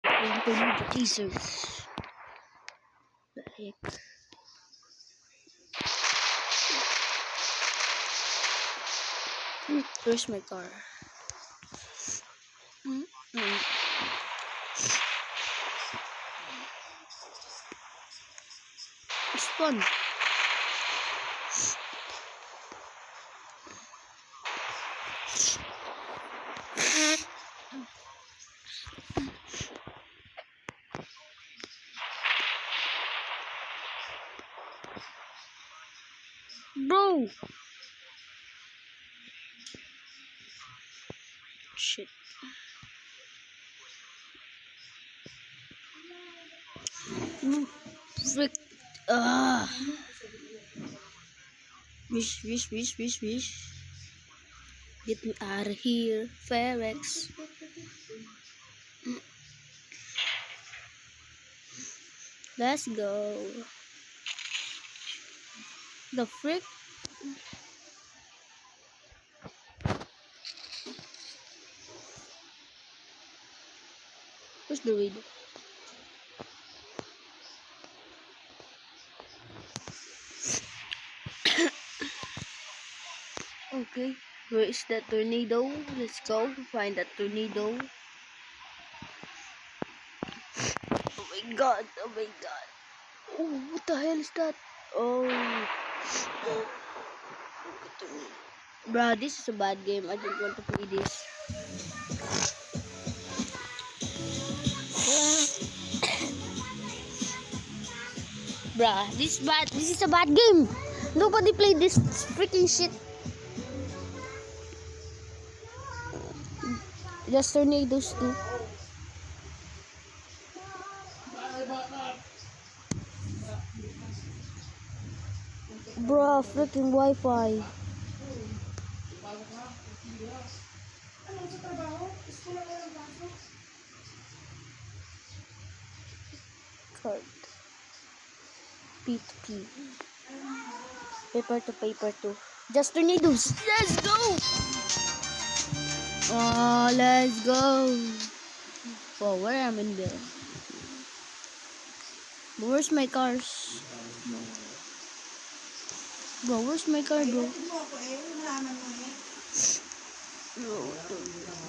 Going to need the teasers. The heck? Where's my car? It's fun. Bro! Shit. Frick. Wish. Get me out of here, Ferex. Let's go. The frick? Where's the radio? Okay, where is that tornado? Let's go find that tornado. Oh my god. Oh, what the hell is that? Oh. Bruh, this is a bad game. I don't want to play this. Bruh, this is bad. This is a bad game. Nobody played this freaking shit. Just tornadoes too. Bruh, freaking Wi-Fi. Card. P2P. Paper to paper to. Just tornadoes. Let's go! Oh, let's go. Oh, where am I in there? Where's my cars? Bro, where's my car, bro?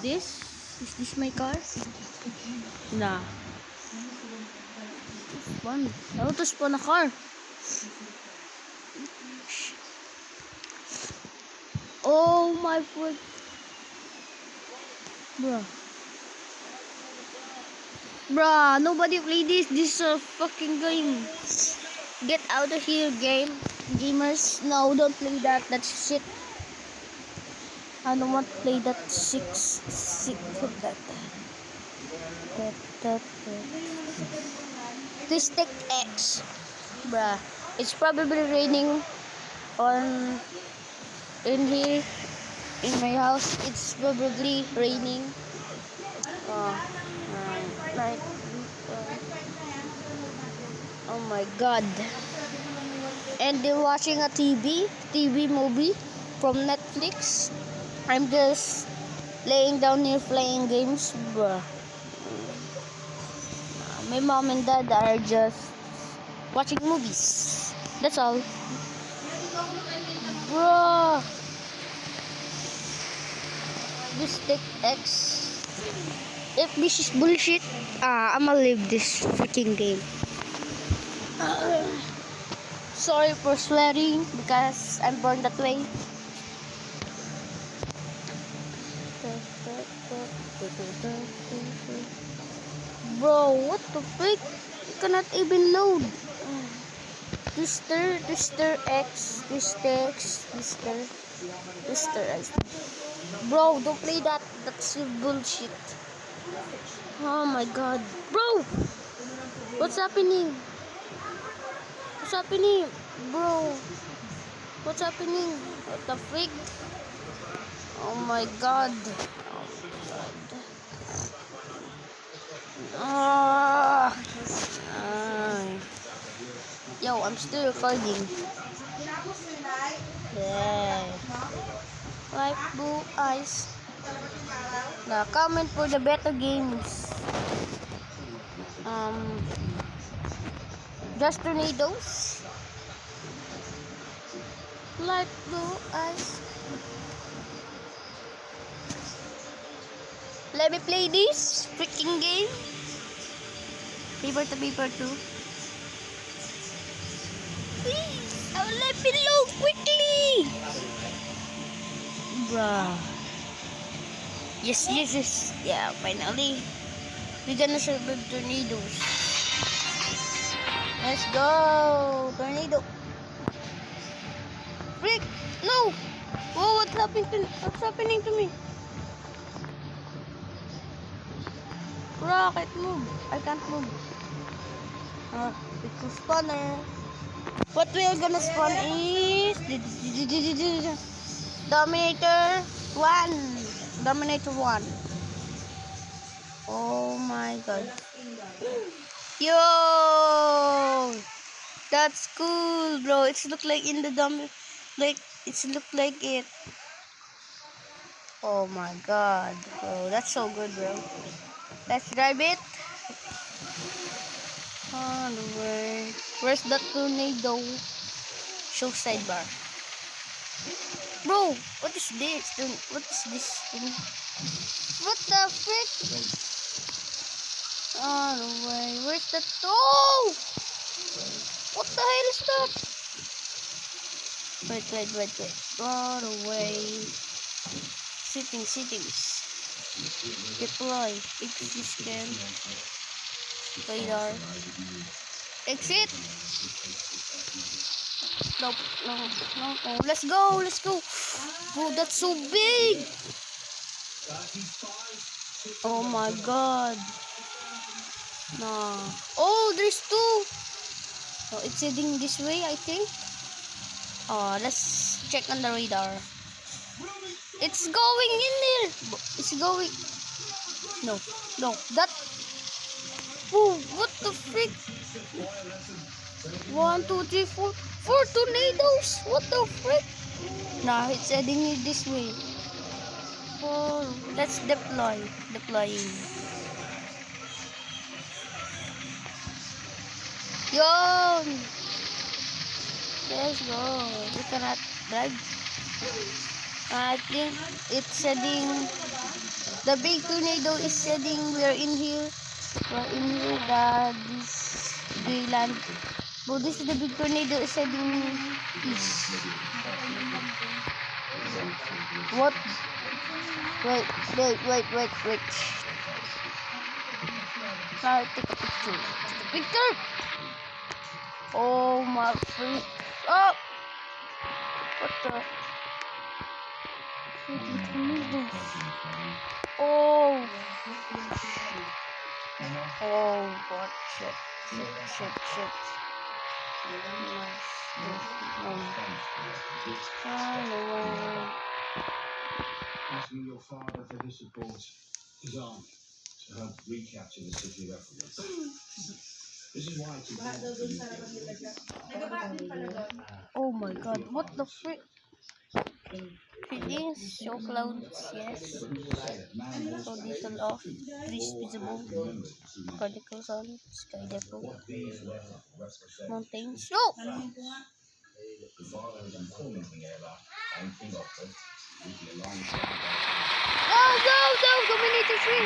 This? Is this my car? Nah. Spawn. I want to spawn a car. Oh my foot. Bruh, nobody play this. This is a fucking game. Get out of here, gamers. No, don't play that. That's shit. I don't want to play that Twisted X. Bruh, it's probably raining in here. In my house, it's probably raining. Oh my god. And they're watching a TV movie from Netflix. I'm just laying down here playing games, bruh. My mom and dad are just watching movies. That's all. Bruh. This Tech X. If this is bullshit, I'ma leave this freaking game. Sorry for swearing because I'm born that way. Bro, what the frick? You cannot even load. Twister X. Bro, don't play that. That's bullshit. Oh my god. Bro! What's happening? Bro? What's happening? What the frick? Oh my god. Yo, I'm still recording. Yeah. Like blue eyes. Now comment for the better games. Just tornadoes. Light blue eyes. Let me play this freaking game. Paper to paper too. Please, I'll let me load quickly. Bruh. Yes. Yeah, finally. We're gonna survive tornadoes. Let's go. Tornado. Frick! No! Whoa, what's happening to me? Rocket, move. I can't move. It's a spawner. What we are gonna spawn is Dominator 1. Dominator 1. Oh my god. Yo! That's cool, bro. It's look like in the look like it. Oh my god, bro. That's so good, bro. Let's drive it. On the way. Where's that tornado? Show sidebar. Bro, what is this? What is this thing? What the frick? On the way. Where's that? Oh! What the hell is that? Wait. On the way. Settings. Deploy. Exit scan. Radar. Exit. No. Let's go. Bro, that's so big. Oh my god. No. Oh, there's two. Oh, it's heading this way, I think. Oh, let's check on the radar. It's going in there. It's going. No. That. Oh, what the frick? 1, 2, 3, 4. 4 tornadoes. What the frick? Nah, it's heading this way. Oh, let's deploy. Deploying. Yo. Let's go. We cannot drive. I think it's heading. The big tornado is heading. We're in here. This big land. But this is the big tornado is heading east. What? Wait. Now take a picture. Oh my freak. Oh! What the? Oh! Oh, what? Shit. Asking your father for his support, his army, to help recapture the city of Ephesus. This is why it's important for you. Oh my god, what the frick? Feelings, show clouds, yes. So diesel off, trees visible, particles on, sky depot, mountains. No! Go! Dominator 3!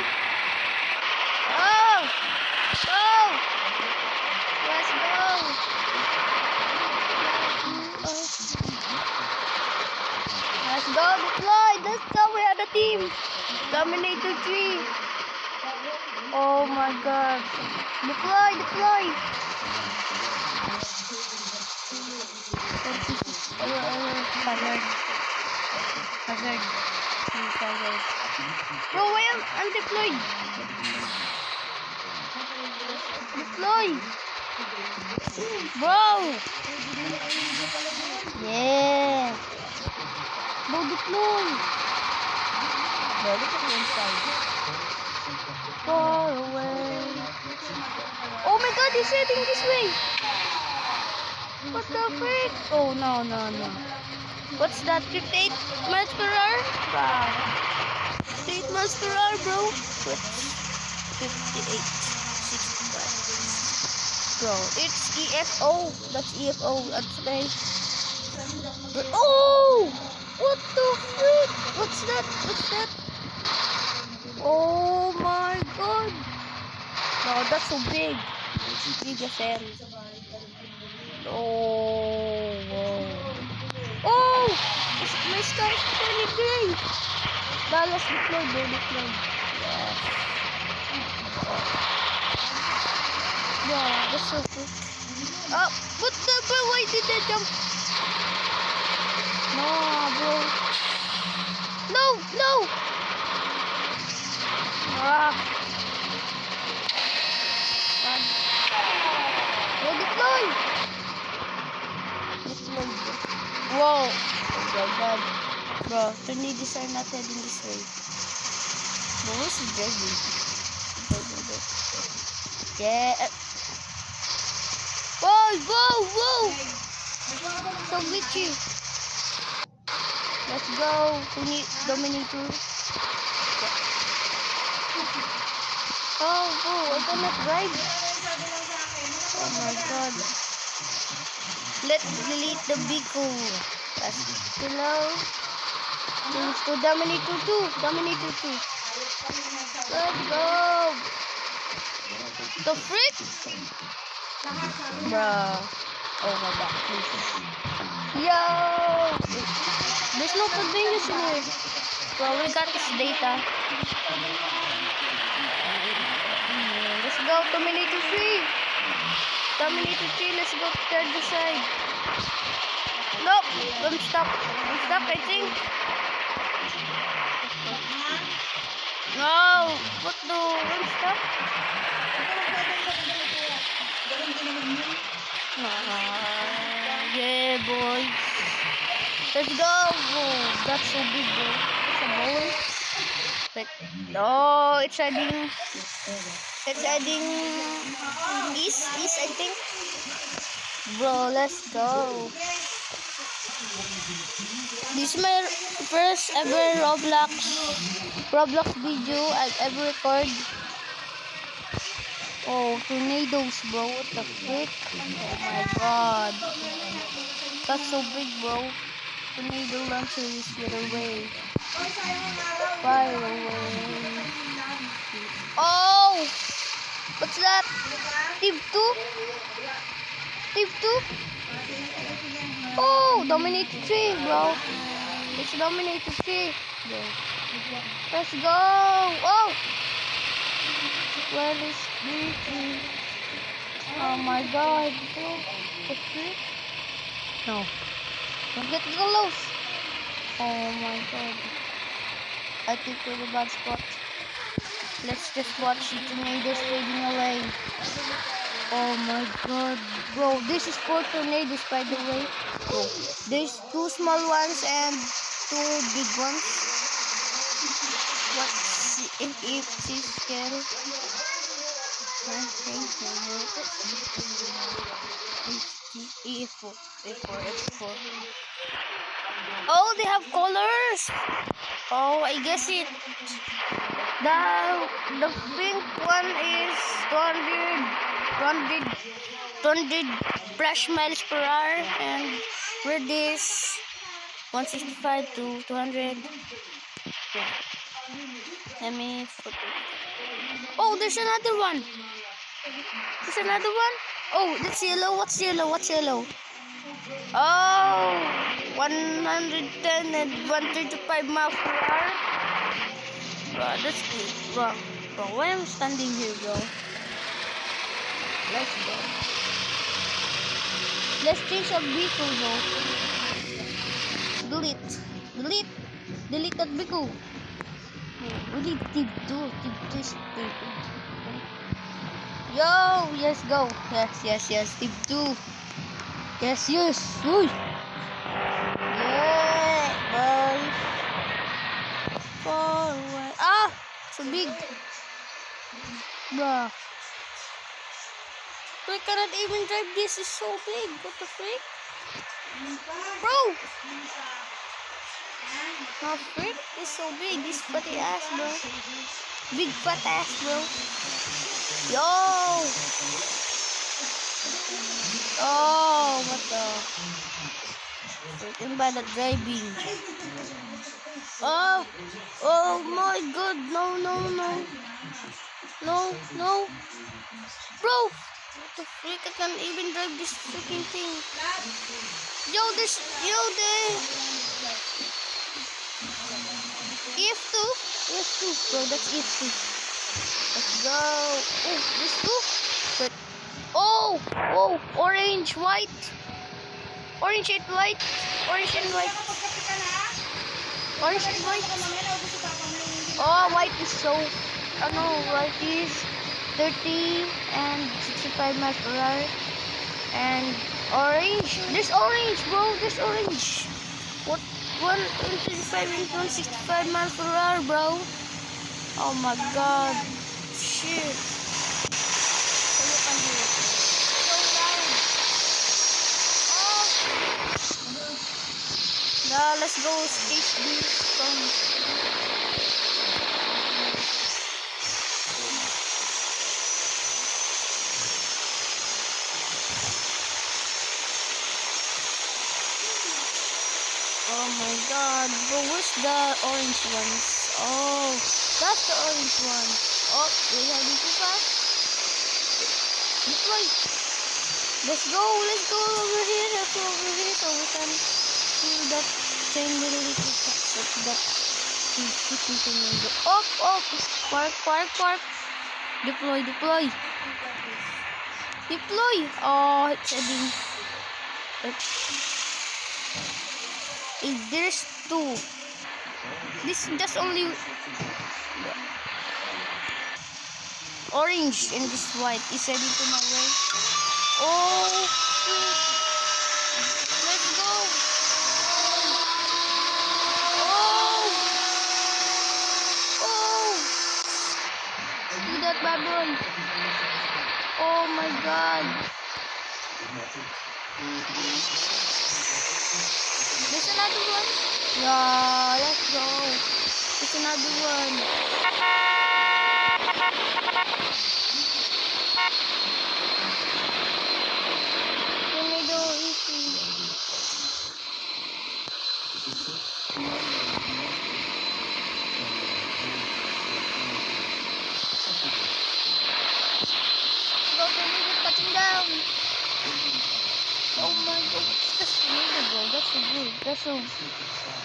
Oh! Let's go! Let's go, deploy! Let's go, we are the team! Dominator 3! Oh my god! Deploy! Hazard. Bro, why I'm deployed? Deploy! Bro! Yeah! Bro, deploy! Bro, look at the inside. Far away. Oh my god, he's heading this way! What the frick? Oh, no. What's that? 58 miles per hour? Wow. 58 miles per hour, bro. 58, 65. Bro, it's EFO. That's EFO. That's okay. Oh! What the frick? What's that? What's that? Oh my god. No, that's so big. Big FM. Oh, wow. Oh! My sky is turning gray. Dallas deployed, they deployed. Yes. Yeah, that's so cool. What the bro? Why did they jump? No, bro. No, no. Ah. God. Go deploy. Deploy. Whoa. Oh my god. Bro, tornadoes are not heading this way. Bro, where's the Jersey? Yeah. Whoa, whoa, whoa. So glitchy. Let's go. We need Dominator. Oh, I cannot drive. Oh my god. Let's delete the Bico. That's below. Change to Dominator 2. Dominator 2. Let's go. The frick? Bruh. Oh my god, please. Yo! There's no convenience in here. Bro, we got this data. Let's go, Dominator 3. Dominator 3, let's go to the other side. Nope, I'm stuck. I think. No, what the? I'm stuck. Yeah, boy. Let's go. Whoa, that's so big, bro. It's a ball. Wait, no, it's heading. It's heading east, I think. Bro, let's go. This is my first ever Roblox video I've ever recorded. Oh, tornadoes, bro. What the frick? Oh my god. That's so big, bro. Tornado launcher is get away. Fire away. Oh! What's that? Team 2? Team 2? Oh! Dominator 3, bro. It's Dominator 3. Bro. Let's go! Oh! Where is the... Oh my god. The frick? No. Don't get close. Oh my god. I think we're in a bad spot. Let's just watch the tornadoes fading away. Oh my god. Bro, this is 4 tornadoes by the way. Oh, there's 2 small ones and 2 big ones. What's it's scary? E4. Oh, they have colors. Oh, I guess it. The pink one is 200 plus miles per hour, and red is 165 to 200. Yeah. Let me put it. Oh, there's another one. Oh, that's yellow. What's yellow? Oh, 110 and 135 miles per hour. Bro, that's good. Bro, why am I standing here, bro? Let's go. Let's change our vehicle, bro. Delete that vehicle. We need tip 2. Yo, let's go. Yes, tip 2. Yes. Uy. Yeah, boy. Forward. Ah, so big. Bruh. I cannot even drive this. It's so big. What the frick? Bro. My frick is so big. This fatty ass, bro. Big fat ass, bro. Yo. Oh, what the? Freaking bad at driving. Oh, oh my god, no, no, no. No, no. Bro, what the freak? I can't even drive this freaking thing. Yo, there. F2? F2, bro, that's F2. Let's go. Oh, there's two. Wait. Oh, oh, orange, white. Orange and white. Orange and white. Orange and white. Oh, white is so. Oh no, white is 30 and 65 miles per hour. And orange. There's orange, bro. There's orange. What? 125 and 165 miles per hour, bro. Oh my god. Shit. So you can do it. So loud. Oh. Now let's go skate this from. Oh my god, bro, where's the orange ones? Oh, that's the orange one. Oh, we're heading too fast. This way. Let's go over here. Let's go over here so we can feel that thing really so that freaking thing will go. Oh, oh, park. Deploy. Oh, it's heading. There's two. That's only orange and this white is heading to my way. Oh, shit. Let's go. Oh, look at that bad boy. Oh my god. There's another one. Yeah, let's go. There's another one. Tornado easy. Go, tornado touching down. Oh my god, what's this tornado, bro? That's so good.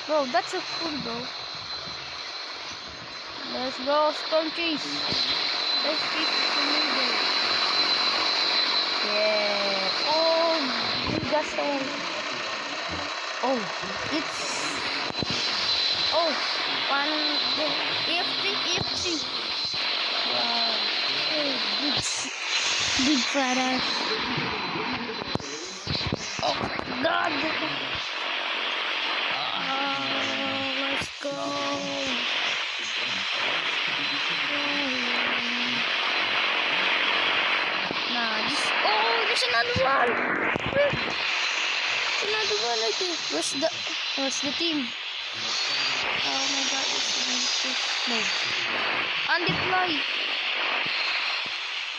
Bro, that's so cool, bro. Let's go, storm chase. Let's chase the tornado. Yeah. Oh, Gigasol. Oh, it's. Oh, one. EFC. Wow. Oh, big fat ass. Oh my god. Let's go. Nah, there's another one. There's another one right there. Where's the team? Oh my god, no.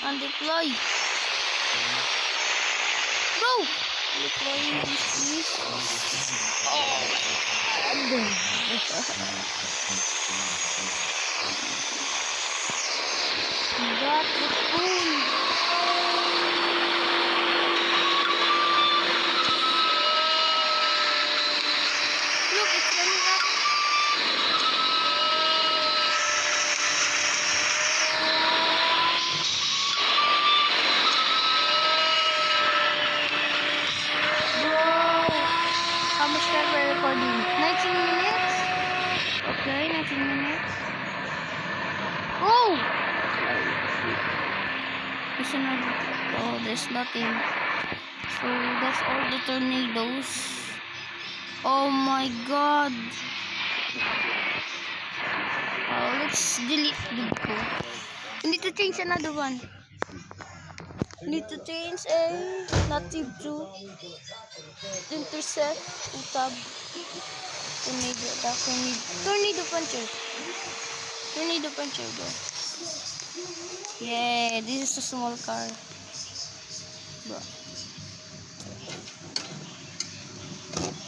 Undeploy. Bro! Deploying this. Oh my god. That was cool. Look, it's coming up. How much time we're recording? 19 minutes? Okay, 19 minutes. Oh! There's another. Oh, there's nothing. So that's all the tornadoes. Oh my god. Oh, let's delete the book. We need to change another one. Need to change a native to intercept tab tornado puncher bro. Yeah, this is a small car bro.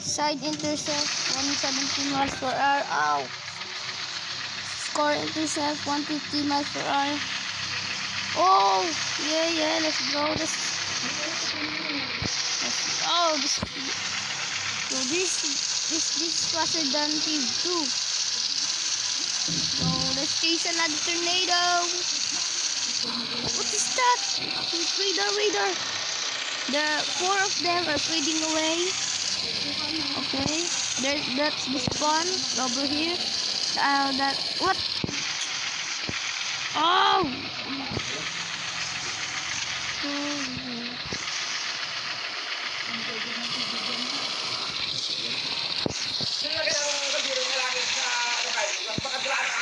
Side intercept 170 miles per hour. Ow! Score intercept 150 miles per hour. Oh, yeah, let's go. Oh, this is faster than T2. So let's chase another tornado. What is that? Radar. The 4 of them are fading away. Okay, that's the spawn over here. What?